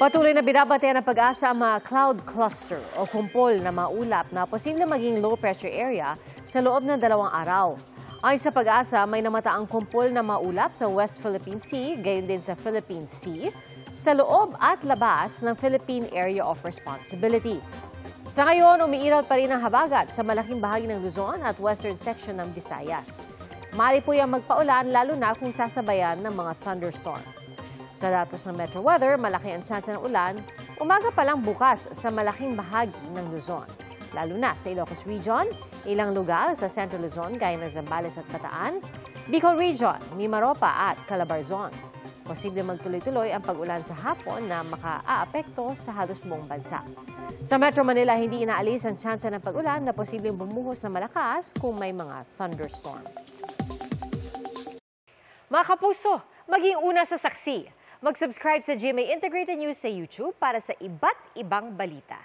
Patuloy na binabantayan ng Pag-asa ang mga cloud cluster o kumpol na maulap na posibleng maging low pressure area sa loob ng 2 araw. Ayon sa Pag-asa, may namataang kumpol na maulap sa West Philippine Sea, gayon din sa Philippine Sea, sa loob at labas ng Philippine Area of Responsibility. Sa ngayon, umiiral pa rin ang habagat sa malaking bahagi ng Luzon at western section ng Visayas. Maaari po yung magpaulan lalo na kung sasabayan ng mga thunderstorm. Sa datos ng Metro Weather, malaki ang tsansa ng ulan, umaga pa lang bukas sa malaking bahagi ng Luzon. Lalo na sa Ilocos Region, ilang lugar sa Central Luzon gaya ng Zambales at Bataan, Bicol Region, Mimaropa at Calabarzon. Posible magtuloy-tuloy ang pag-ulan sa hapon na makaaapekto sa halos buong bansa. Sa Metro Manila, hindi inaalis ang tsansa ng pag-ulan na posibleng bumuhos na malakas kung may mga thunderstorm. Mga kapuso, maging una sa saksi. Mag-subscribe sa GMA Integrated News sa YouTube para sa iba't ibang balita.